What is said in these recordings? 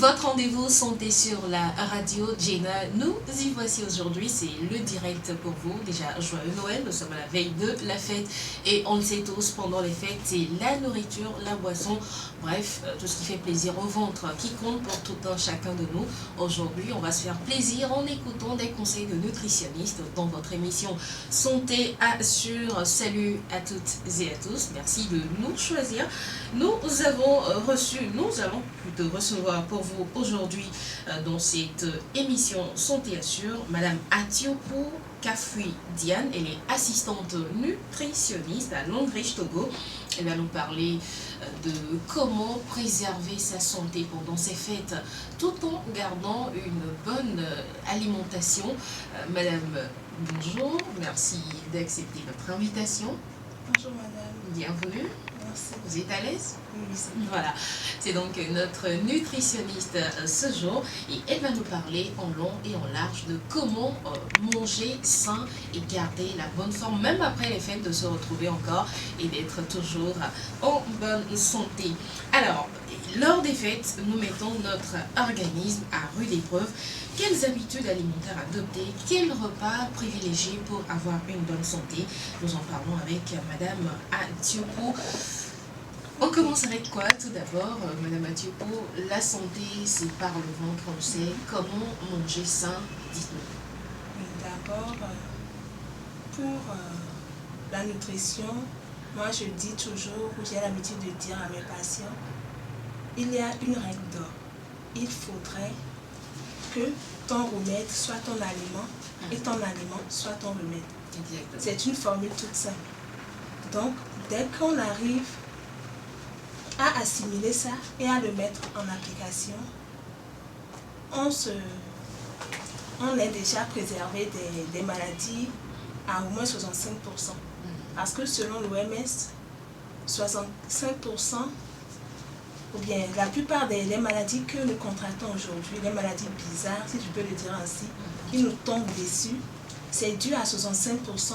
Votre rendez-vous santé sur la radio Jenna. Nous y voici aujourd'hui, c'est le direct pour vous. Déjà, joyeux Noël, nous sommes à la veille de la fête et on le sait tous, pendant les fêtes, c'est la nourriture, la boisson, bref, tout ce qui fait plaisir au ventre qui compte pour tout un chacun de nous. Aujourd'hui, on va se faire plaisir en écoutant des conseils de nutritionnistes dans votre émission Santé Assure. Salut à toutes et à tous, merci de nous choisir. Nous allons plutôt recevoir pour vous aujourd'hui dans cette émission Santé Assure Madame Atiopo Kafui Diane. Elle est assistante nutritionniste à Longrich Togo. Elle va nous parler de comment préserver sa santé pendant ces fêtes tout en gardant une bonne alimentation. Madame, bonjour, merci d'accepter notre invitation. Bonjour madame. Bienvenue. Merci. Vous êtes à l'aise? Oui. Voilà, c'est donc notre nutritionniste ce jour et elle va nous parler en long et en large de comment manger sain et garder la bonne forme, même après les fêtes, de se retrouver encore et d'être toujours en bonne santé. Alors, lors des fêtes, nous mettons notre organisme à rude épreuve. Quelles habitudes alimentaires adopter? Quels repas privilégier pour avoir une bonne santé? Nous en parlons avec Madame Atiopo. On commence avec quoi tout d'abord, Madame Atiopo? La santé, c'est par le ventre, on le sait. Comment manger sain? Dites-nous. D'abord, pour la nutrition, moi je dis toujours, ou j'ai l'habitude de dire à mes patients, il y a une règle d'or. Il faudrait que ton remède soit ton aliment et ton aliment soit ton remède. C'est une formule toute simple. Donc, dès qu'on arrive à assimiler ça et à le mettre en application, on est déjà préservé des maladies à au moins 65%. Parce que selon l'OMS, 65%, ou bien la plupart des maladies que nous contractons aujourd'hui, les maladies bizarres, si je peux le dire ainsi, qui nous tombent dessus, c'est dû à 65%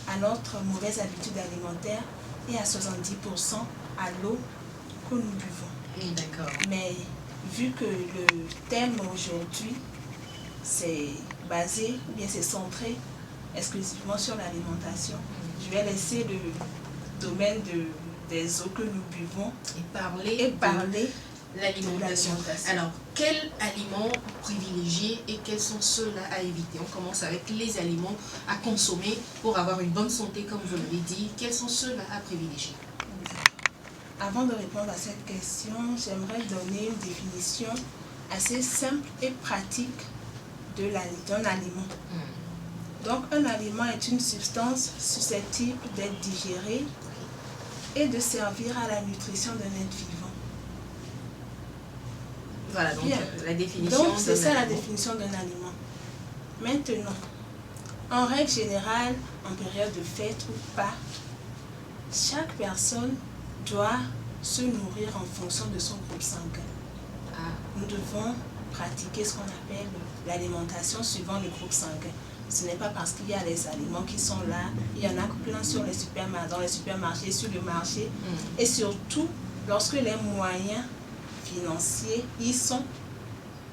à notre mauvaise habitude alimentaire et à 70% à l'eau que nous buvons. D'accord. Mais vu que le thème aujourd'hui, c'est basé, ou bien c'est centré exclusivement sur l'alimentation, je vais laisser le domaine des eaux que nous buvons et parler l'alimentation. l'alimentation. Alors, quels aliments privilégier et quels sont ceux-là à éviter? On commence avec les aliments à consommer pour avoir une bonne santé, comme vous l'avez dit. Quels sont ceux-là à privilégier? Avant de répondre à cette question, j'aimerais donner une définition assez simple et pratique d'un aliment. Donc, un aliment est une substance susceptible d'être digérée et de servir à la nutrition d'un être vivant. Voilà, donc la définition. Donc, c'est ça la définition d'un aliment. Maintenant, en règle générale, en période de fête ou pas, chaque personne doit se nourrir en fonction de son groupe sanguin. Nous devons pratiquer ce qu'on appelle l'alimentation suivant le groupe sanguin. Ce n'est pas parce qu'il y a les aliments qui sont là, il y en a plein sur les dans les supermarchés, sur le marché. Et surtout, lorsque les moyens financiers y sont,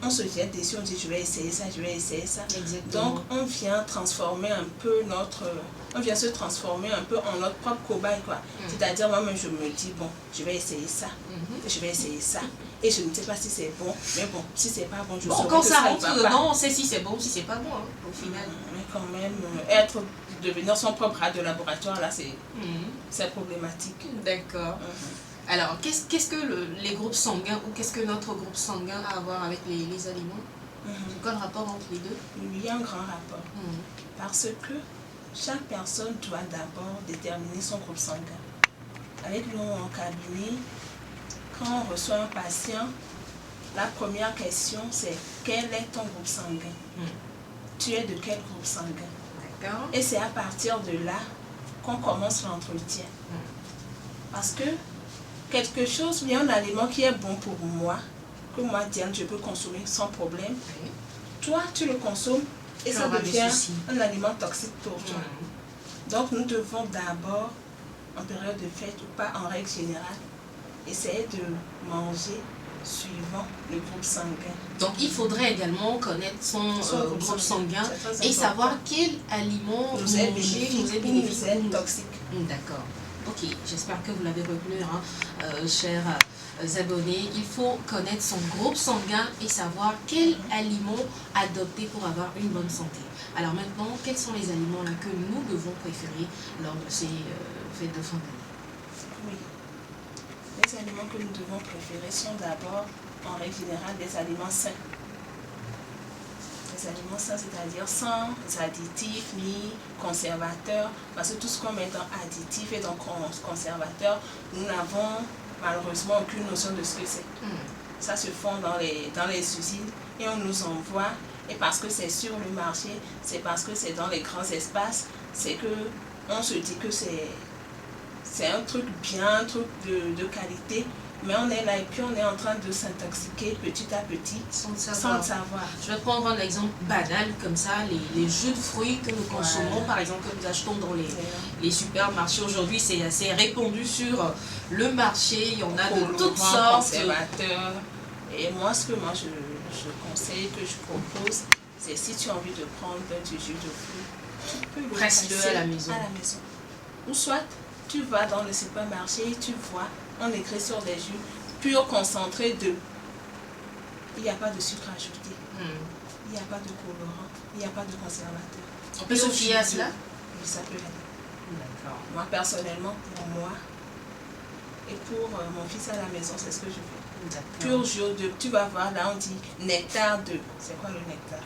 on se jette dessus, on dit je vais essayer ça, je vais essayer ça. Exactement. Donc on vient transformer un peu on vient se transformer un peu en notre propre cobaye, quoi. C'est-à-dire moi-même je me dis bon, je vais essayer ça, je vais essayer ça. Et je ne sais pas si c'est bon, mais bon, si c'est pas bon, je saurai Quand que ça ne rentre va dedans, pas. on sait si c'est bon ou si c'est pas bon, hein, au final. Mais quand même, devenir son propre rat de laboratoire, là, c'est problématique. D'accord. Alors, qu'est-ce que les groupes sanguins, ou qu'est-ce que notre groupe sanguin a à voir avec les aliments? C'est quoi le rapport entre les deux? Il y a un grand rapport. Parce que chaque personne doit d'abord déterminer son groupe sanguin. Avec nous en cabinet, quand on reçoit un patient, la première question c'est quel est ton groupe sanguin? Tu es de quel groupe sanguin? D'accord. Et c'est à partir de là qu'on commence l'entretien. Parce que quelque chose, il y a un aliment qui est bon pour moi, que moi, Diane, je peux consommer sans problème. Toi, tu le consommes et ça devient un aliment toxique pour toi. Donc, nous devons d'abord, en période de fête ou pas, en règle générale, essayer de manger suivant le groupe sanguin. Donc il faudrait également connaître son groupe sanguin et savoir quel aliment nous est manger bénéfique nous est ou bénéfique. nous est toxique. D'accord. Ok, j'espère que vous l'avez retenu, chers abonnés. Il faut connaître son groupe sanguin et savoir quel aliment adopter pour avoir une bonne santé. Alors maintenant, quels sont les aliments là que nous devons préférer lors de ces fêtes de fin d'année? Oui. Les aliments que nous devons préférer sont d'abord, en règle générale, des aliments sains. Des aliments sains, c'est-à-dire sans additifs ni conservateurs, parce que tout ce qu'on met dans additifs et dans conservateurs, nous n'avons malheureusement aucune notion de ce que c'est. Ça se fond dans les usines et on nous envoie, et parce que c'est sur le marché, c'est parce que c'est dans les grands espaces, c'est que on se dit que c'est un truc bien, un truc de qualité, mais on est là et puis on est en train de s'intoxiquer petit à petit sans le savoir. Je vais prendre un exemple banal comme ça, les jus de fruits que nous consommons, par exemple, que nous achetons dans les supermarchés aujourd'hui, c'est assez répandu sur le marché, il y en a de toutes sortes. Conservateurs. Et moi, ce que je conseille, que je propose, c'est si tu as envie de prendre du jus de fruits, tu peux le presse-le à la maison. Ou soit, tu vas dans le supermarché et tu vois, on écrit sur les jus, pur concentré de. Il n'y a pas de sucre ajouté. Il n'y a pas de colorant. Il n'y a pas de conservateur. On peut se fier à cela? Oui, ça peut aller. D'accord. Moi, personnellement, pour moi, et pour mon fils à la maison, c'est ce que je fais. Pur jus de. Tu vas voir, là, on dit nectar de. C'est quoi le nectar?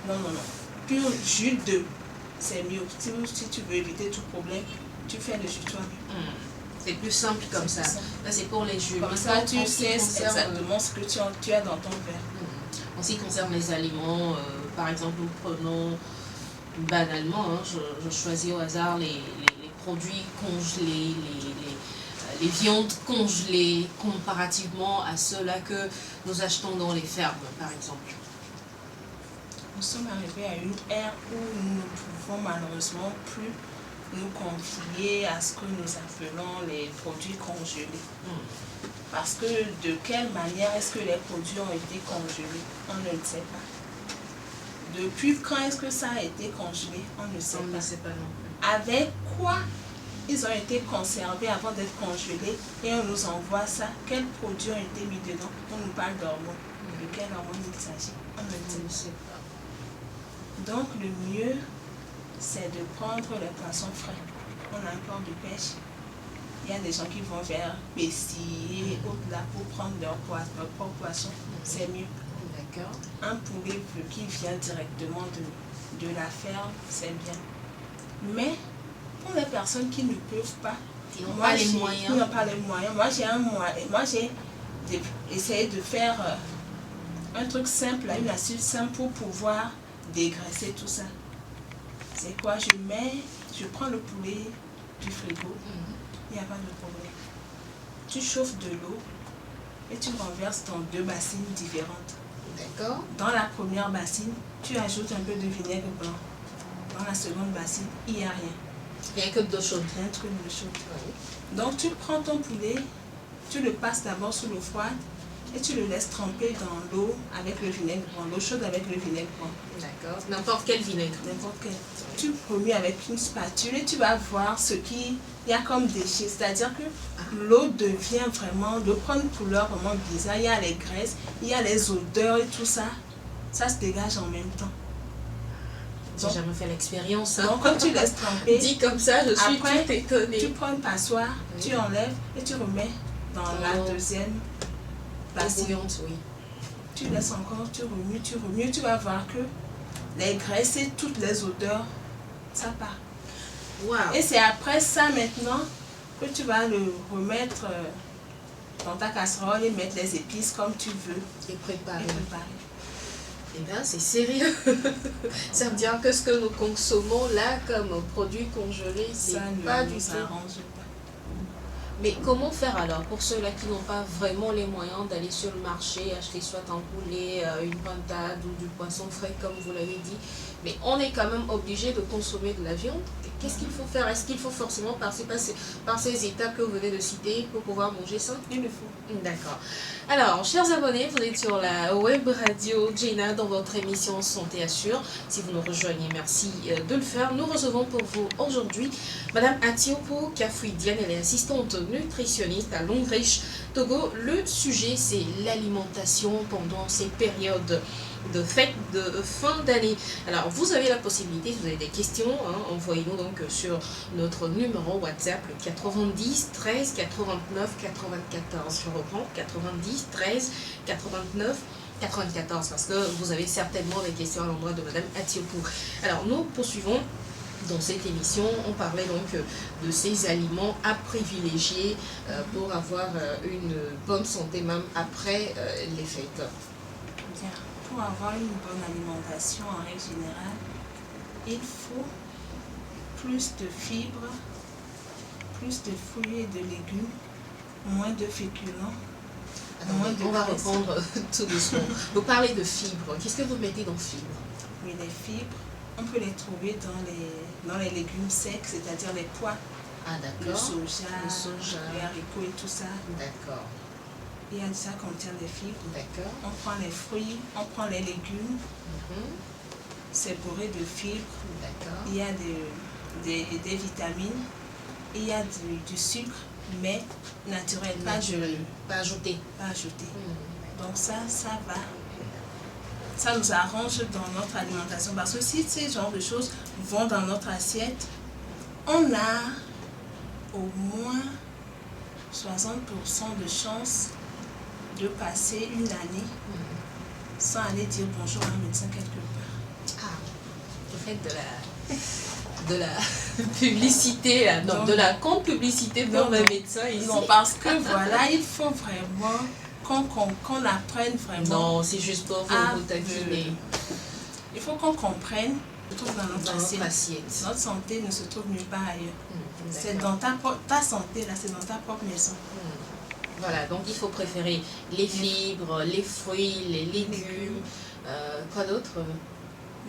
Non. Pur jus de. C'est mieux. Si tu veux éviter tout problème, tu fais le jus toi-même. C'est plus simple comme ça. Là, c'est pour les jus. Comme ça, tu sais exactement ce que tu as dans ton verre. En ce qui concerne les aliments, par exemple, nous prenons banalement, je choisis au hasard les produits congelés, les viandes congelées, comparativement à ceux-là que nous achetons dans les fermes, par exemple. Nous sommes arrivés à une ère où nous ne pouvons malheureusement plus nous confier à ce que nous appelons les produits congelés. Parce que de quelle manière est-ce que les produits ont été congelés? On ne le sait pas. Depuis quand est-ce que ça a été congelé? On ne sait pas. Non plus. Avec quoi ils ont été conservés avant d'être congelés et on nous envoie ça? Quels produits ont été mis dedans? On nous parle d'hormones. De quelle hormone il s'agit? On ne sait pas. Donc le mieux, c'est de prendre les poissons frais. On a un port de pêche. Il y a des gens qui vont vers Pessis et autres là pour prendre leur propre poisson. C'est mieux. D'accord. Un poulet qui vient directement de la ferme, c'est bien. Mais pour les personnes qui ne peuvent pas, qui n'ont pas les moyens. Moi, j'ai essayé de faire un truc simple, une astuce simple pour pouvoir dégraisser tout ça. C'est quoi? Je prends le poulet du frigo, il n'y a pas de problème. Tu chauffes de l'eau et tu renverses dans 2 bassines différentes. D'accord. Dans la première bassine, tu ajoutes un peu de vinaigre blanc. Dans la seconde bassine, il n'y a rien. Il n'y a que de l'eau chaude. Rien que de l'eau chaude. Oui. Donc tu prends ton poulet, tu le passes d'abord sous l'eau froide et tu le laisses tremper dans l'eau avec le vinaigre blanc, l'eau chaude avec le vinaigre blanc. D'accord. N'importe quel vinaigre. N'importe quel. Tu remues avec une spatule et tu vas voir ce qu'il y a comme déchets. C'est-à-dire que l'eau devient vraiment, l'eau prend une couleur vraiment bizarre. Il y a les graisses, il y a les odeurs et tout ça. Ça se dégage en même temps. J'ai jamais fait l'expérience. Donc quand tu laisses tremper, dit comme ça, je suis après, tout étonnée. Tu prends une passoire, tu enlèves et tu remets dans la deuxième bassine. Oui. Tu laisses encore, tu remues, tu vas voir que les graisses et toutes les odeurs, ça part. Wow. Et c'est après ça maintenant que tu vas le remettre dans ta casserole et mettre les épices comme tu veux. Et préparer. Eh bien, c'est sérieux. Ça veut dire que ce que nous consommons là comme produits congelés, c'est pas du tout. Mais comment faire alors pour ceux-là qui n'ont pas vraiment les moyens d'aller sur le marché, acheter soit un poulet, une pintade ou du poisson frais comme vous l'avez dit, mais on est quand même obligé de consommer de la viande. Et Qu'est-ce qu'il faut faire? Est-ce qu'il faut forcément passer par ces étapes que vous venez de citer pour pouvoir manger ça? Il le faut. D'accord. Alors, chers abonnés, vous êtes sur la web radio Jaina dans votre émission Santé Assure. Si vous nous rejoignez, merci de le faire. Nous recevons pour vous aujourd'hui Madame Atiopo Kafouidiane, elle est assistante nutritionniste à Longriche, Togo. Le sujet, c'est l'alimentation pendant ces périodes de fête de fin d'année. Alors, vous avez la possibilité, si vous avez des questions, envoyez-nous donc sur notre numéro WhatsApp, le 90 13 89 94. Je reprends, 90 13 89 94, parce que vous avez certainement des questions à l'endroit de Madame Atiopo. Alors, nous poursuivons. Dans cette émission, on parlait donc de ces aliments à privilégier pour avoir une bonne santé même après les fêtes. Bien. Pour avoir une bonne alimentation en règle générale, il faut plus de fibres, plus de fruits et de légumes, moins de féculents, moins de on va graisses. reprendre tout doucement. Vous parlez de fibres. Qu'est-ce que vous mettez dans fibres? Oui, les fibres, on peut les trouver dans les légumes secs, c'est-à-dire les pois, Ah, le d'accord. soja, Le soja. les haricots et tout ça. D'accord. Et ça contient des fibres. D'accord. On prend les fruits, on prend les légumes, Mhm. c'est bourré de fibres. D'accord. Il y a des vitamines, il y a du sucre, mais naturel, pas Naturel. Pas ajouté. pas ajouté. Mhm. Donc ça va. Ça nous arrange dans notre alimentation. Parce que si ces genres de choses vont dans notre assiette, on a au moins 60% de chances de passer une année sans aller dire bonjour à un médecin quelque part. Ah, vous faites de la publicité, là. Non, Donc, de la contre-publicité pour non, le non. médecin ici. Non, parce que voilà, il faut vraiment qu'on apprenne vraiment. Non, c'est juste pour à vous taquiner. Il faut qu'on comprenne, se trouve dans notre Dans notre assiette. assiette. Notre santé ne se trouve nulle part ailleurs. C'est D'accord. dans ta santé, là, c'est dans ta propre maison. Voilà, donc il faut préférer les fibres, les fruits, les légumes. Quoi d'autre?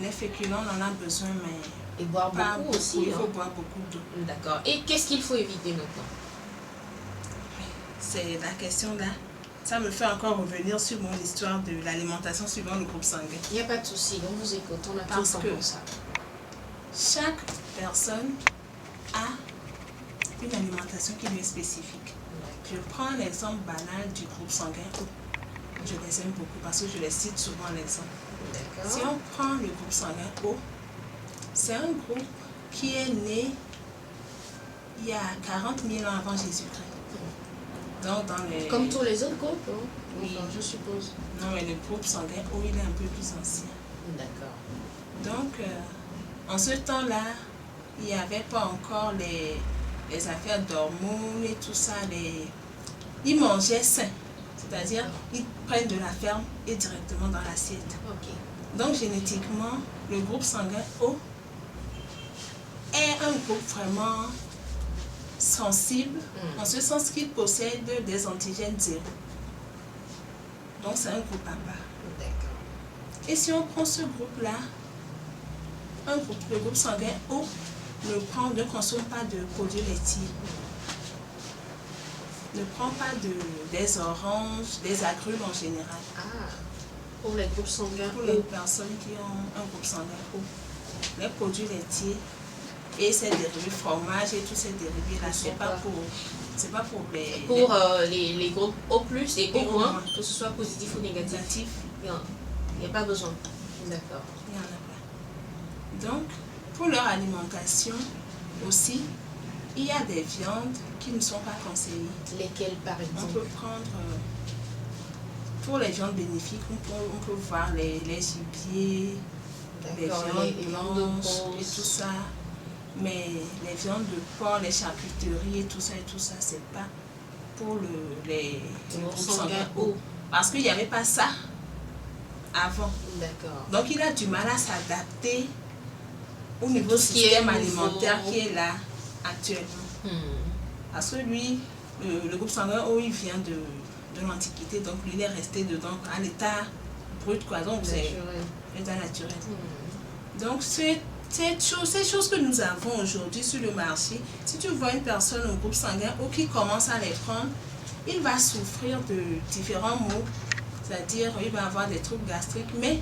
Les féculents, on en a besoin, mais Et boire pas beaucoup beaucoup. aussi. Il faut Hein. boire beaucoup d'eau. D'accord. Et qu'est-ce qu'il faut éviter maintenant? C'est la question là. Ça me fait encore revenir sur mon histoire de l'alimentation suivant le groupe sanguin. Il n'y a pas de souci, on vous écoute, on a tout le Parce temps que pour ça. chaque personne a une alimentation qui lui est spécifique. Je prends l'exemple banal du groupe sanguin O. Je les aime beaucoup parce que je les cite souvent l'exemple. Si D'accord. on prend le groupe sanguin O, c'est un groupe qui est né il y a 40 000 ans avant Jésus-Christ. Donc dans les... Comme tous les autres groupes, hein? Oui. Enfin, je suppose. Non, mais le groupe sanguin O, il est un peu plus ancien. D'accord. Donc, en ce temps-là, il n'y avait pas encore les affaires d'hormones et tout ça. Ils mangeaient sain. C'est-à-dire, ils prennent de la ferme et directement dans l'assiette. Ok. Donc, génétiquement, le groupe sanguin O est un groupe vraiment sensible, en ce sens qu'il possède des antigènes zéro. Donc, c'est un groupe à part. D'accord. Et si on prend ce groupe-là, le groupe sanguin O ne consomme pas de produits laitiers, ne prend pas des oranges, des agrumes en général. Ah, pour les groupes sanguins. Pour les personnes qui ont un groupe sanguin O, les produits laitiers et ces dérivés, fromage et tous ces dérivés-là, c'est pas pour les Pour les groupes O+, et Et O-, O-, que ce soit positif ou négatif. natifs. Il n'y a pas besoin. D'accord. Il y en a pas. Donc, pour leur alimentation aussi, il y a des viandes qui ne sont pas conseillées. Lesquels, par On exemple? peut prendre, pour les viandes bénéfiques, on peut voir les gibiers, les D'accord, viandes les viandes de blanches et bronze. tout ça. Mais les viandes de porc, les charcuteries et tout ça, c'est pas pour les Groupe groupes sanguin sanguins O. O. Parce qu'il n'y avait pas ça avant. D'accord. Donc il a du mal à s'adapter au niveau tout du ce qui est système nouveau. alimentaire qui est là actuellement. Parce que lui, le groupe sanguin O, il vient de l'Antiquité, donc lui, il est resté dedans à l'état brut, quoi. Donc c'est Naturel. l'état naturel. Donc Ces choses que nous avons aujourd'hui sur le marché, si tu vois une personne au groupe sanguin ou qui commence à les prendre, il va souffrir de différents maux, c'est-à-dire il va avoir des troubles gastriques, mais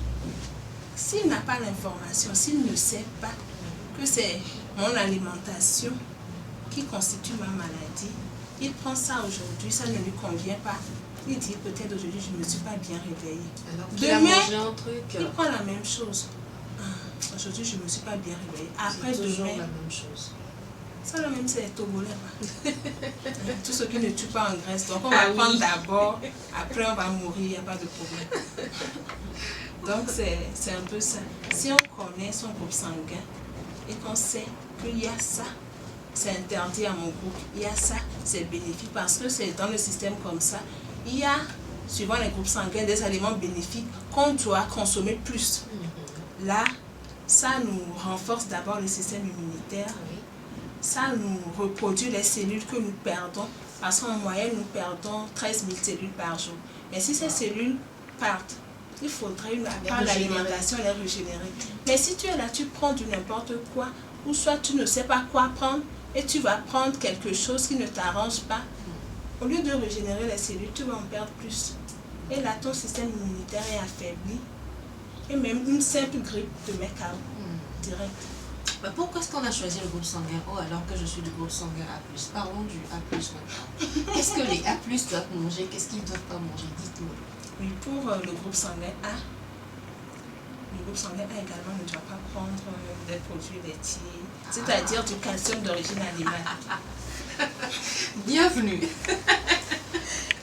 s'il n'a pas l'information, s'il ne sait pas que c'est mon alimentation qui constitue ma maladie, il prend ça aujourd'hui, ça ne lui convient pas. Il dit peut-être aujourd'hui je ne me suis pas bien réveillée. Alors qu'il a mangé un truc. Il prend la même chose. Aujourd'hui je ne me suis pas bien réveillée. Après toujours demain, la même chose. ça le même c'est les togolais. Tout ce qui ne tue pas en Grèce. Donc on va prendre d'abord, après on va mourir, il n'y a pas de problème. Donc c'est un peu ça. Si on connaît son groupe sanguin et qu'on sait qu'il y a ça, c'est interdit à mon groupe, il y a ça, c'est bénéfique parce que c'est dans le système comme ça. Il y a, suivant les groupes sanguins, des aliments bénéfiques qu'on doit consommer plus. Là, ça nous renforce d'abord le système immunitaire. Ça nous reproduit les cellules que nous perdons. Parce qu'en moyenne, nous perdons 13 000 cellules par jour. Mais si ces cellules partent, il faudrait, par l'alimentation, les régénérer. Mais si tu es là, tu prends du n'importe quoi, ou soit tu ne sais pas quoi prendre, et tu vas prendre quelque chose qui ne t'arrange pas, au lieu de régénérer les cellules, tu vas en perdre plus. Et là, ton système immunitaire est affaibli. Et même une simple grippe te met KO direct. Pourquoi est-ce qu'on a choisi le groupe sanguin O alors que je suis du groupe sanguin A+? Parlons du A+. maintenant. Qu'est-ce que les A+ doivent manger? Qu'est-ce qu'ils ne doivent pas manger? Dites-moi. Oui, pour le groupe sanguin A, le groupe sanguin A également ne doit pas prendre des produits laitiers, c'est-à-dire du calcium d'origine animale. Bienvenue.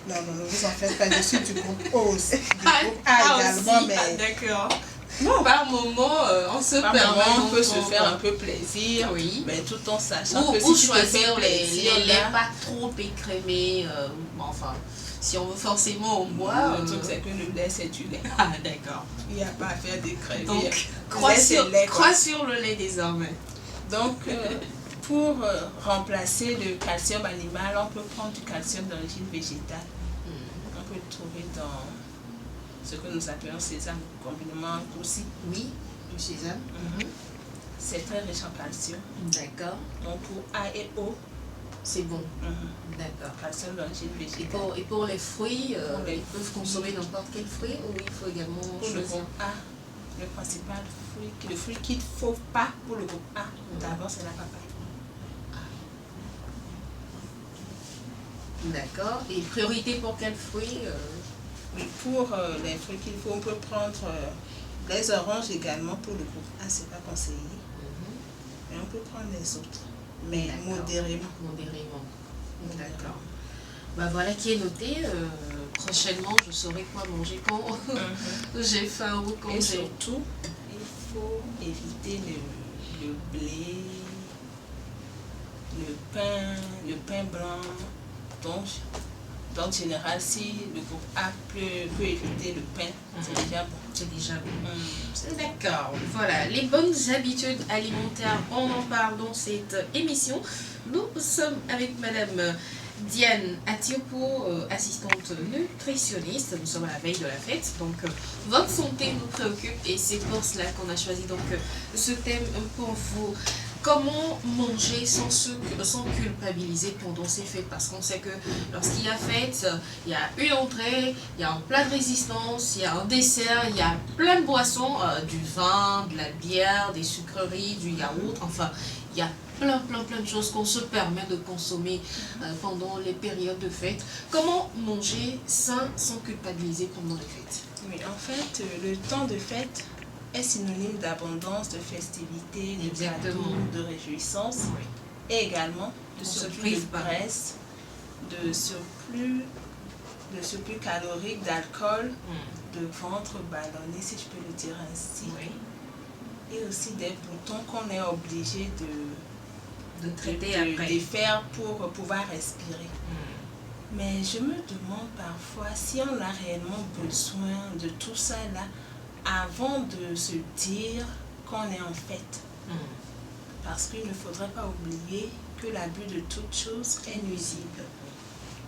Non, ne vous en faites pas, je suis du groupe O aussi. Du groupe A également, aussi, mais... D'accord. Non. Par moment, on se permet, on peut se faire un peu plaisir, oui, mais tout en sachant que ou si choisir les laits là, pas trop écrémés, enfin, si on veut forcément au bois. Le truc c'est que le lait c'est du lait. Ah d'accord. Il n'y a pas à faire d'écrémer. Donc, crois sur le lait désormais. Donc, pour remplacer le calcium animal, on peut prendre du calcium d'origine végétale. On peut le trouver dans ce que nous appelons sésame, combinément aussi. Oui, du sésame. C'est très riche en calcium. D'accord. Donc pour A et O, c'est bon. D'accord. Calcium d'origine végétale. Et pour les fruits, ils peuvent consommer n'importe quel fruit ou il faut également choisir? Le groupe A, le principal fruit, le fruit qu'il ne faut pas pour le groupe A, d'abord c'est la papaye. D'accord. Et priorité pour quel fruit? Oui, pour les fruits qu'il faut, on peut prendre les oranges également. Pour le groupe A, c'est pas conseillé. Mais on peut prendre les autres, mais modérément. Modérément. D'accord. Bah voilà qui est noté. Prochainement, je saurai quoi manger quand j'ai faim ou quand j'ai... Et surtout, il faut éviter le blé, le pain blanc. Donc, en général, si le groupe A peut éviter le pain, c'est déjà bon. C'est déjà bon. D'accord. Voilà, les bonnes habitudes alimentaires, on en parle dans cette émission. Nous sommes avec Madame Diane Atiopo, assistante nutritionniste. Nous sommes à la veille de la fête, donc votre santé nous préoccupe et c'est pour cela qu'on a choisi donc ce thème pour vous. Comment manger sans culpabiliser pendant ces fêtes? Parce qu'on sait que lorsqu'il y a fête, il y a une entrée, il y a un plat de résistance, il y a un dessert, il y a plein de boissons, du vin, de la bière, des sucreries, du yaourt, enfin, il y a plein de choses qu'on se permet de consommer pendant les périodes de fête. Comment manger sain sans culpabiliser pendant les fêtes? Oui, en fait, le temps de fête est synonyme d'abondance, de festivité, de cadeaux, de réjouissance, et également de surplus de graisse, de surplus calorique, d'alcool, de ventre ballonné, si je peux le dire ainsi, et aussi des boutons qu'on est obligé de défaire pour pouvoir respirer. Mais je me demande parfois si on a réellement besoin de tout ça là avant de se dire qu'on est en fête. Parce qu'il ne faudrait pas oublier que l'abus de toute chose est nuisible.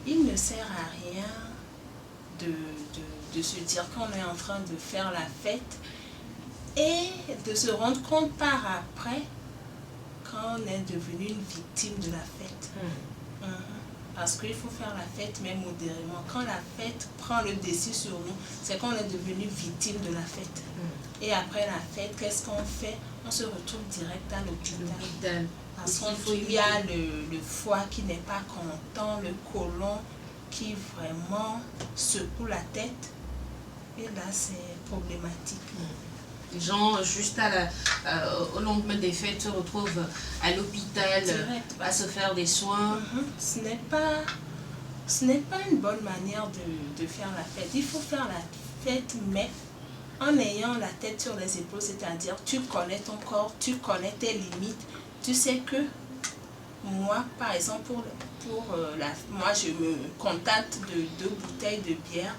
Il ne sert à rien de se dire qu'on est en train de faire la fête et de se rendre compte par après quand on est devenu une victime de la fête. Parce qu'il faut faire la fête, mais modérément. Quand la fête prend le dessus sur nous, c'est qu'on est devenu victime de la fête. Et après la fête, qu'est-ce qu'on fait? On se retrouve direct à l'hôpital. Parce qu'il y a le foie qui n'est pas content, le côlon qui vraiment secoue la tête. Et là, c'est problématique. Les gens, juste au lendemain des fêtes, se retrouvent à l'hôpital à se faire des soins. Ce n'est pas une bonne manière de faire la fête. Il faut faire la fête, mais en ayant la tête sur les épaules, c'est-à-dire tu connais ton corps, tu connais tes limites. Tu sais que moi, par exemple, moi, je me contente de 2 bouteilles de bière.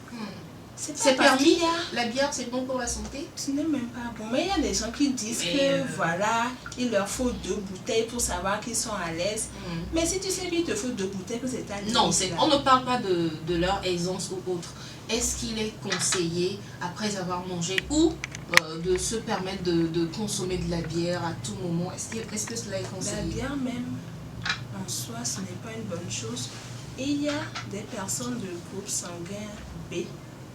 C'est permis. La bière, c'est bon pour la santé? Ce n'est même pas bon. Mais il y a des gens qui disent que voilà, il leur faut 2 bouteilles pour savoir qu'ils sont à l'aise. Mais si tu sais qu'il te faut 2 bouteilles, que c'est à l'aise. Non, on ne parle pas de leur aisance ou autre. Est-ce qu'il est conseillé, après avoir mangé, ou de se permettre de consommer de la bière à tout moment? Est-ce que cela est conseillé? La bière même, en soi, ce n'est pas une bonne chose. Et il y a des personnes de groupe sanguin B,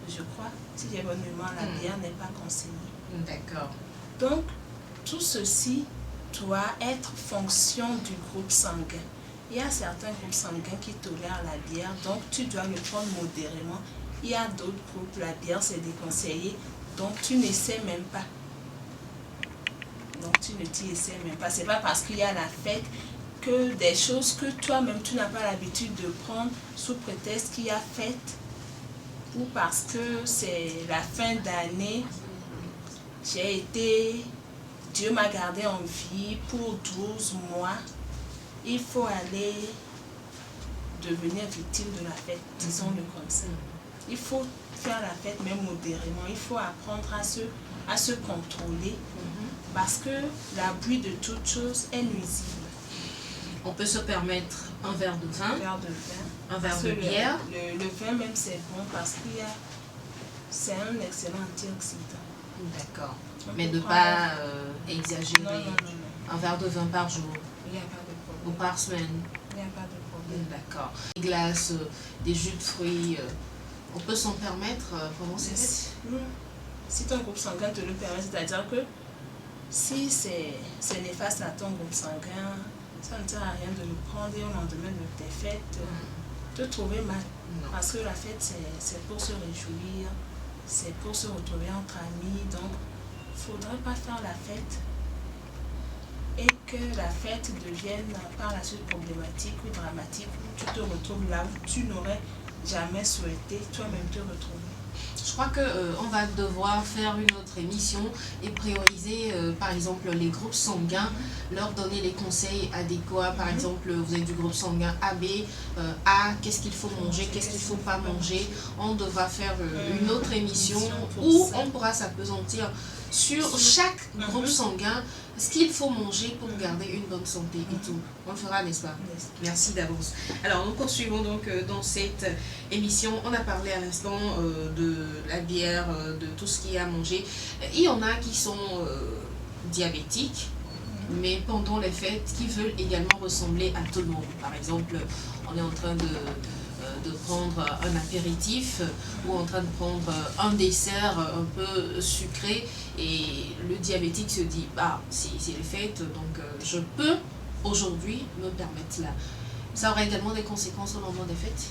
je crois, si j'ai bonne mémoire, la bière n'est pas conseillée. D'accord. Donc, tout ceci doit être fonction du groupe sanguin. Il y a certains groupes sanguins qui tolèrent la bière, donc tu dois le prendre modérément. Il y a d'autres groupes, la bière c'est déconseillé, donc tu n'essaies même pas. Donc tu ne t'y essaies même pas. C'est pas parce qu'il y a la fête que des choses que toi-même tu n'as pas l'habitude de prendre sous prétexte qu'il y a fête, ou parce que c'est la fin d'année, Dieu m'a gardé en vie pour 12 mois, il faut aller devenir victime de la fête, disons-le comme ça. Il faut faire la fête, mais modérément. Il faut apprendre à se contrôler, parce que l'abus de toute chose est nuisible. On peut se permettre un verre de vin, un verre de bière. Le vin même c'est bon parce que c'est un excellent antioxydant. D'accord. Mais de ne pas exagérer. Non. Un verre de vin par jour. Il n'y a pas de problème. Ou par semaine. Il n'y a pas de problème. D'accord. Des glaces, des jus de fruits, on peut s'en permettre pendant ces fêtes? Si ton groupe sanguin te le permet, c'est-à-dire que si c'est néfaste à ton groupe sanguin, ça ne sert à rien de le prendre et au lendemain de tes fêtes, te trouver mal. Parce que la fête, c'est pour se réjouir, c'est pour se retrouver entre amis. Donc, il ne faudrait pas faire la fête et que la fête devienne par la suite problématique ou dramatique, où tu te retrouves là où tu n'aurais jamais souhaité toi-même te retrouver. Je crois qu'on va devoir faire une autre émission et prioriser, par exemple, les groupes sanguins, leur donner les conseils adéquats. Par exemple, vous avez du groupe sanguin AB, A, qu'est-ce qu'il faut manger, qu'est-ce qu'il ne faut pas manger. On devra faire une autre émission où on pourra s'appesantir sur chaque groupe sanguin, ce qu'il faut manger pour garder une bonne santé et tout. On le fera, n'est-ce pas? Merci d'avance. Alors, nous poursuivons donc dans cette émission. On a parlé à l'instant de la bière, de tout ce qu'il y a à manger. Il y en a qui sont diabétiques, mais pendant les fêtes, qui veulent également ressembler à tout le monde. Par exemple, on est en train de prendre un apéritif ou en train de prendre un dessert un peu sucré, et le diabétique se dit c'est les fêtes, donc je peux aujourd'hui me permettre cela. Ça aurait également des conséquences au lendemain des fêtes.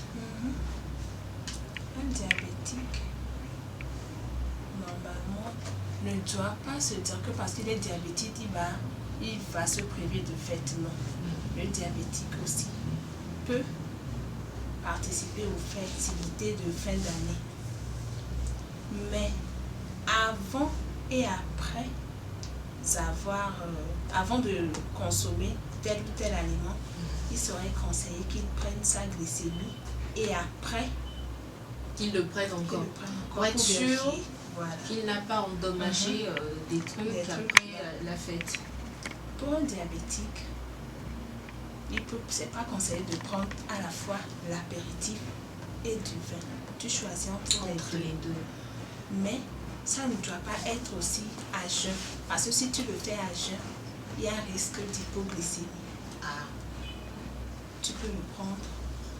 Un diabétique normalement ne doit pas se dire que parce qu'il est diabétique il va se priver de fêtes. Non. Le diabétique aussi peut participer aux festivités de fin d'année. Mais avant et après avant de consommer tel ou tel aliment, il serait conseillé qu'il prenne sa glycémie et après qu'il le prenne encore pour être sûr qu'il n'a pas endommagé des trucs après la fête. Pour un diabétique, c'est pas conseillé de prendre à la fois l'apéritif et du vin. Tu choisis entre les deux. Mais ça ne doit pas être aussi à jeun. Parce que si tu le fais à jeun, il y a un risque d'hypoglycémie. Ah. Tu peux le prendre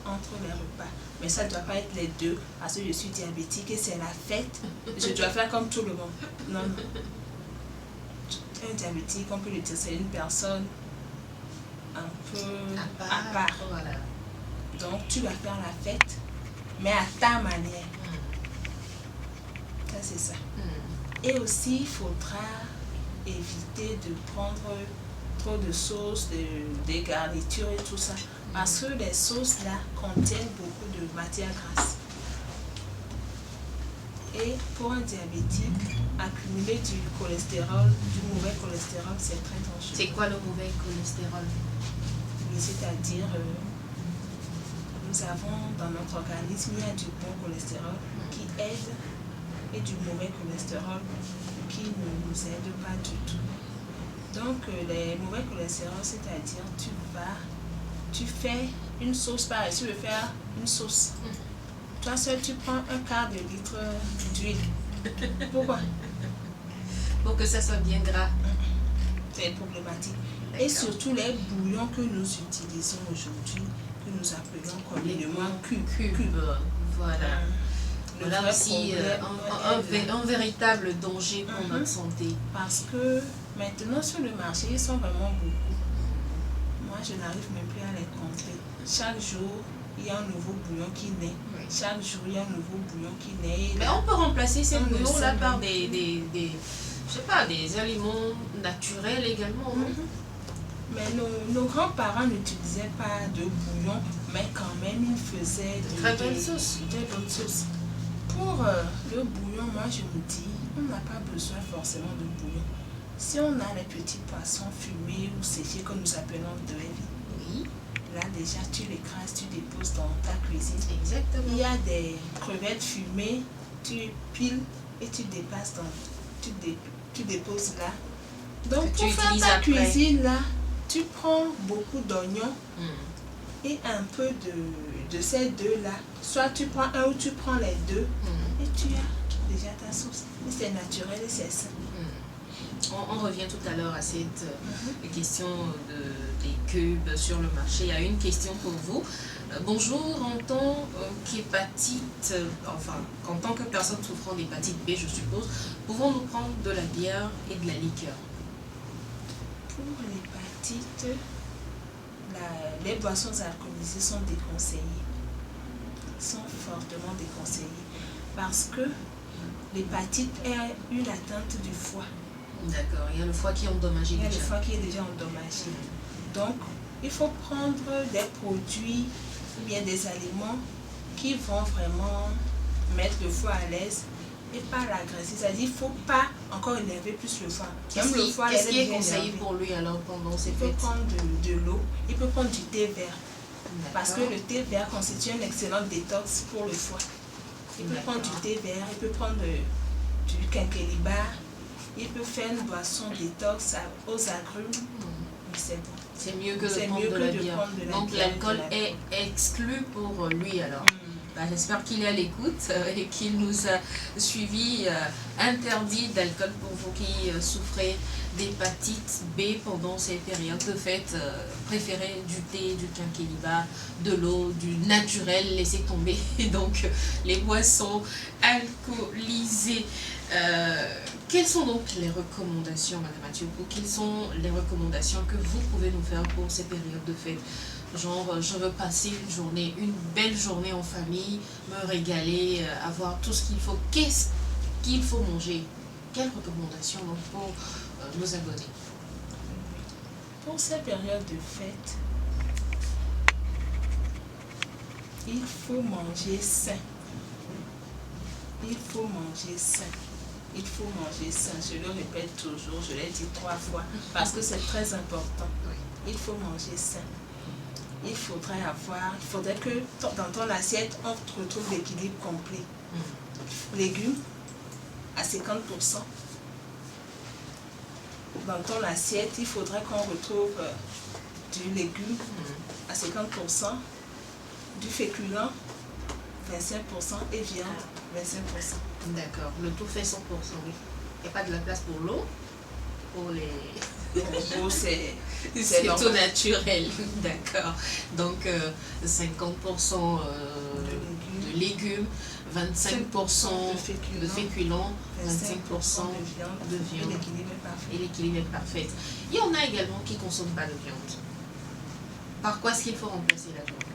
entre les repas. Mais ça ne doit pas être les deux, parce que je suis diabétique et c'est la fête. Je dois faire comme tout le monde. Non, non. Un diabétique, on peut le dire, c'est une personne un peu à part. Voilà. Donc, tu vas faire la fête, mais à ta manière. Ça, c'est ça. Et aussi, il faudra éviter de prendre trop de sauces, des garnitures et tout ça. Parce que les sauces là contiennent beaucoup de matière grasse. Et pour un diabétique, accumuler du cholestérol, du mauvais cholestérol, c'est très dangereux. C'est quoi le mauvais cholestérol? Oui, c'est-à-dire, nous avons dans notre organisme, il y a du bon cholestérol qui aide et du mauvais cholestérol qui ne nous aide pas du tout. Donc, les mauvais cholestérol, c'est-à-dire, tu fais une sauce, par exemple, tu veux faire une sauce. Toi seul, tu prends un quart de litre d'huile. Pourquoi? Pour que ça soit bien gras. C'est problématique. Et surtout les bouillons que nous utilisons aujourd'hui, que nous appelons communément cubes. Voilà. Voilà aussi un véritable danger pour notre santé. Parce que maintenant sur le marché, ils sont vraiment beaucoup. Moi, je n'arrive même plus à les compter. Chaque jour, il y a un nouveau bouillon qui naît. Oui. Chaque jour, il y a un nouveau bouillon qui naît. Mais on peut remplacer ces bouillons-là par des aliments naturels également. Mais nos grands-parents n'utilisaient pas de bouillon, mais quand même, ils faisaient de très bonnes sauces. Pour le bouillon, moi, je me dis, on n'a pas besoin forcément de bouillon. Si on a les petits poissons fumés ou séchés que nous appelons de oui. Là, déjà, tu l'écrases, tu déposes dans ta cuisine. Exactement. Il y a des crevettes fumées, tu piles et tu dépasses tu déposes là. Donc, pour faire ta cuisine, là, tu prends beaucoup d'oignons et un peu de ces deux-là. Soit tu prends un ou tu prends les deux et tu as déjà ta sauce. Et c'est naturel et c'est sain. On revient tout à l'heure à cette question des cubes sur le marché. Il y a une question pour vous. Bonjour, en tant qu'hépatite, en tant que personne souffrant d'hépatite B, je suppose, pouvons-nous prendre de la bière et de la liqueur? Pour l'hépatite, les boissons alcoolisées sont déconseillées. Sont fortement déconseillées. Parce que l'hépatite est une atteinte du foie. D'accord, il y a le foie qui est endommagé. Il y a le foie qui est déjà endommagé. Donc, il faut prendre des produits ou bien des aliments qui vont vraiment mettre le foie à l'aise et pas l'agresser. C'est-à-dire qu'il ne faut pas encore énerver plus le foie. Qu'est-ce qui est conseillé pour lui alors pendant ces fêtes? Il peut prendre de l'eau, il peut prendre du thé vert. Parce que le thé vert constitue un excellent détox pour le foie. Il peut prendre du thé vert, il peut prendre du quinqueliba. Il peut faire une boisson détox aux agrumes, mais c'est bon. C'est mieux que de prendre de la bière. Donc l'alcool est exclu pour lui alors. J'espère qu'il est à l'écoute et qu'il nous a suivi. Interdit d'alcool pour vous qui souffrez d'hépatite B pendant ces périodes de fête. Préférez du thé, du quinqueliba, de l'eau, du naturel, laissez tomber. Et donc les boissons alcoolisées. Quelles sont donc les recommandations, Madame Mathieu, quelles sont les recommandations que vous pouvez nous faire pour ces périodes de fête? Genre, je veux passer une belle journée en famille, me régaler, avoir tout ce qu'il faut. Qu'est-ce qu'il faut manger? Quelles recommandations donc pour nos abonnés? Pour ces périodes de fête, il faut manger sain. Il faut manger sain. Il faut manger sain. Je le répète toujours, je l'ai dit 3 fois, parce que c'est très important. Il faut manger sain. Il faudrait que dans ton assiette, on retrouve l'équilibre complet. Légumes à 50%. Dans ton assiette, il faudrait qu'on retrouve du légume à 50%, du féculent 25% et viande 25%. D'accord. Le tout fait 100%, oui. Il n'y a pas de la place pour l'eau, pour les... L'eau, c'est tout naturel. D'accord. Donc, 50% de légumes, 25% de féculents, 25% de viande. Et l'équilibre est parfait. Il y en a également qui ne consomment pas de viande. Par quoi est-ce qu'il faut remplacer la viande?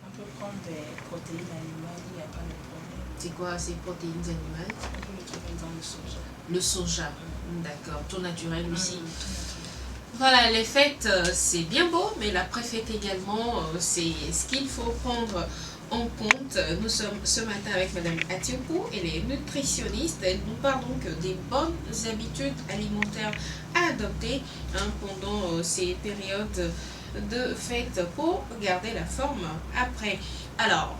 On peut prendre des protéines animales, il n'y a pas de problème. C'est quoi ces protéines animales? On peut le trouver dans le soja. Le soja, d'accord. Tout naturel aussi. Tout naturel. Voilà, les fêtes, c'est bien beau, mais la préfète également, c'est ce qu'il faut prendre en compte. Nous sommes ce matin avec Madame Atiokou, elle est nutritionniste. Elle nous parle donc des bonnes habitudes alimentaires à adopter pendant ces périodes de fête pour garder la forme après. Alors,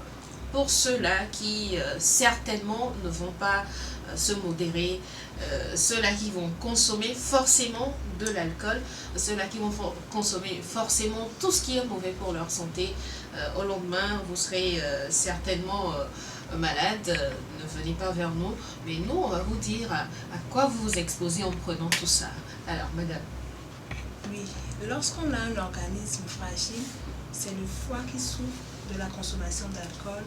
pour ceux-là qui certainement ne vont pas se modérer, ceux-là qui vont consommer forcément de l'alcool, ceux-là qui vont consommer forcément tout ce qui est mauvais pour leur santé, au lendemain vous serez certainement malade. Ne venez pas vers nous, mais nous on va vous dire à quoi vous vous exposez en prenant tout ça. Alors madame. Oui, lorsqu'on a un organisme fragile, c'est le foie qui souffre de la consommation d'alcool,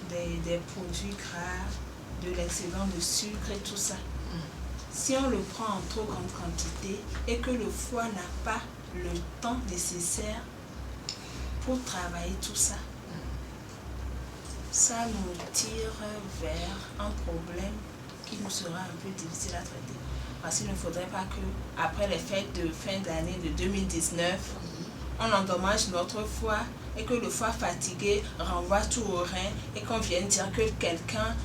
des produits gras, de l'excédent de sucre et tout ça. Si on le prend en trop grande quantité et que le foie n'a pas le temps nécessaire pour travailler tout ça, ça nous tire vers un problème qui nous sera un peu difficile à traiter. Parce qu'il ne faudrait pas que, après les fêtes de fin d'année de 2019, on endommage notre foie et que le foie fatigué renvoie tout au rein et qu'on vienne dire que quelqu'un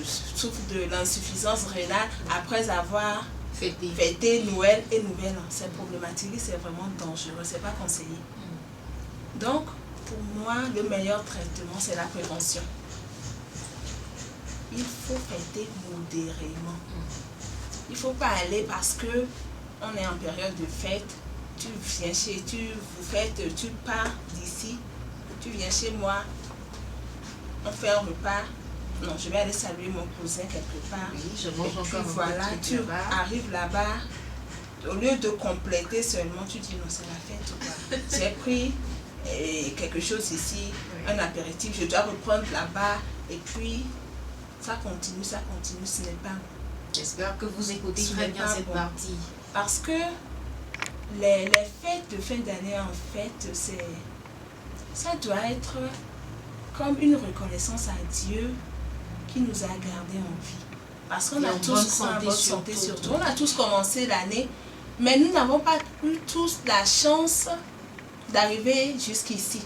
souffre de l'insuffisance rénale après avoir fêté Noël et Nouvel An. C'est problématique et c'est vraiment dangereux, c'est pas conseillé. Donc, pour moi, le meilleur traitement, c'est la prévention. Il faut fêter modérément. Il ne faut pas aller parce que on est en période de fête, tu viens tu pars d'ici, tu viens chez moi, on fait un repas. Non, je vais aller saluer mon cousin quelque part. Oui, je mange et encore puis voilà, tu arrives là-bas, au lieu de compléter seulement, tu dis non, c'est la fête ou quoi. J'ai pris quelque chose ici, un apéritif, je dois reprendre là-bas, et puis ça continue, ce n'est pas bon. J'espère que vous écoutez très bien cette partie. Parce que les fêtes de fin d'année, en fait, ça doit être comme une reconnaissance à Dieu qui nous a gardés en vie. Parce qu'on a tous en bonne santé surtout. On a tous commencé l'année, mais nous n'avons pas eu tous la chance d'arriver jusqu'ici.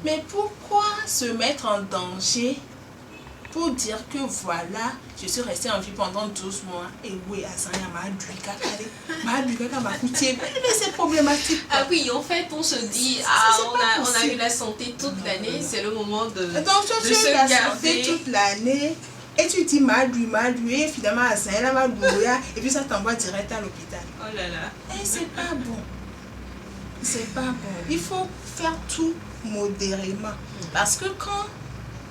Mais pourquoi se mettre en danger pour dire que voilà, je suis restée en vie pendant 12 mois et oui, mais c'est problématique. Ah oui, en fait, on se dit, on a eu la santé toute l'année, c'est le moment de se garder toute l'année. Et tu dis et finalement et puis ça t'envoie direct à l'hôpital. Oh là là. Et c'est pas bon. C'est pas bon. Il faut faire tout modérément. Parce que quand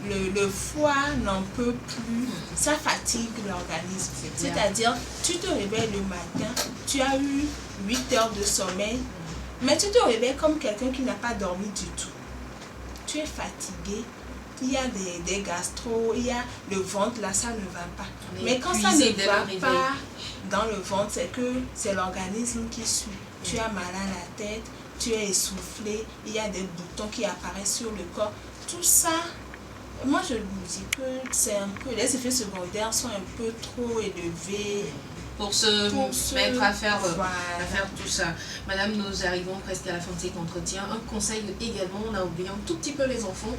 le foie n'en peut plus, ça fatigue l'organisme. C'est-à-dire, tu te réveilles le matin, tu as eu 8 heures de sommeil, mais tu te réveilles comme quelqu'un qui n'a pas dormi du tout. Tu es fatigué, il y a des gastro, il y a le ventre, là ça ne va pas. Mais quand ça ne va pas dans le ventre, c'est que c'est l'organisme qui suit. Tu as mal à la tête, tu es essoufflé, il y a des boutons qui apparaissent sur le corps. Tout ça, moi je vous dis que c'est un peu, les effets secondaires sont un peu trop élevés. Pour se mettre à faire tout ça. Madame, nous arrivons presque à la fin de cet entretien. Un conseil également, on a oublié un tout petit peu les enfants.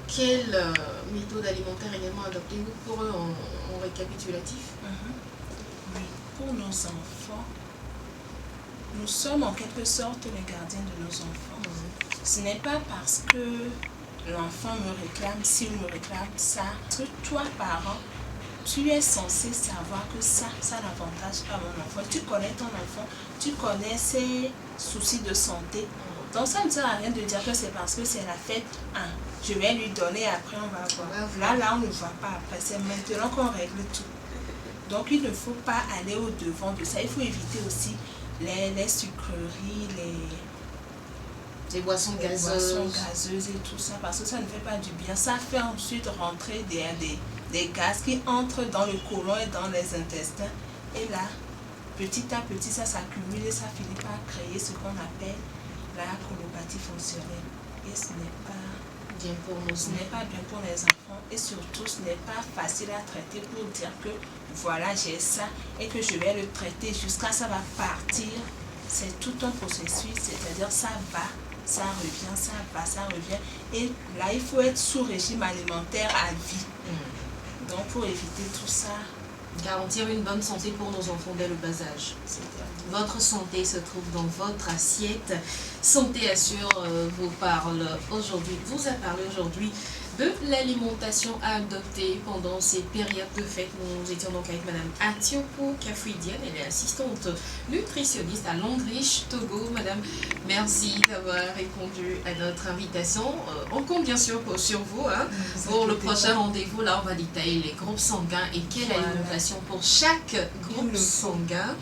Quelle méthode alimentaire également adoptez-vous pour eux en récapitulatif? Oui, pour nos enfants, nous sommes en quelque sorte les gardiens de nos enfants. Ce n'est pas parce que l'enfant me réclame, s'il me réclame ça, que toi, parent, tu es censé savoir que ça n'avantage pas mon enfant. Tu connais ton enfant, tu connais ses soucis de santé. Donc ça ne sert à rien de dire que c'est parce que c'est la fête, hein, je vais lui donner, après on va voir. Là, on ne voit pas après, c'est maintenant qu'on règle tout. Donc il ne faut pas aller au-devant de ça. Il faut éviter aussi les sucreries, les boissons gazeuses et tout ça, parce que ça ne fait pas du bien. Ça fait ensuite rentrer des gaz qui entrent dans le côlon et dans les intestins. Et là, petit à petit, ça s'accumule et ça finit par créer ce qu'on appelle la colopathie fonctionnelle. Et ce n'est pas bien pour nous. Ce n'est pas bien pour les enfants. Et surtout, ce n'est pas facile à traiter pour dire que voilà, j'ai ça et que je vais le traiter jusqu'à ça va partir. C'est tout un processus, c'est-à-dire ça va, ça revient, ça va, ça revient. Et là, il faut être sous régime alimentaire à vie. Donc, pour éviter tout ça, garantir une bonne santé pour nos enfants dès le bas âge. Votre santé se trouve dans votre assiette. Santé Assure vous parle aujourd'hui, vous a parlé aujourd'hui de l'alimentation à adopter pendant ces périodes de fête. Nous étions donc avec Madame Atioko Kafouidiane, elle est assistante nutritionniste à Longriche, Togo. Madame, merci d'avoir répondu à notre invitation. On compte bien sûr sur vous pour le prochain rendez-vous. Là, on va détailler les groupes sanguins et quelle alimentation pour chaque groupe sanguin.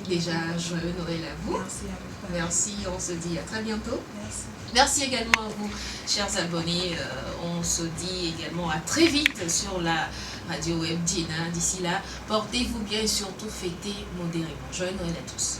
Déjà, joyeux Noël à vous. Merci à vous. Merci, on se dit à très bientôt. Merci. Merci également à vous, chers abonnés. On se dit également à très vite sur la radio web Djena. D'ici là, portez-vous bien et surtout fêtez modérément. Joyeux Noël à tous.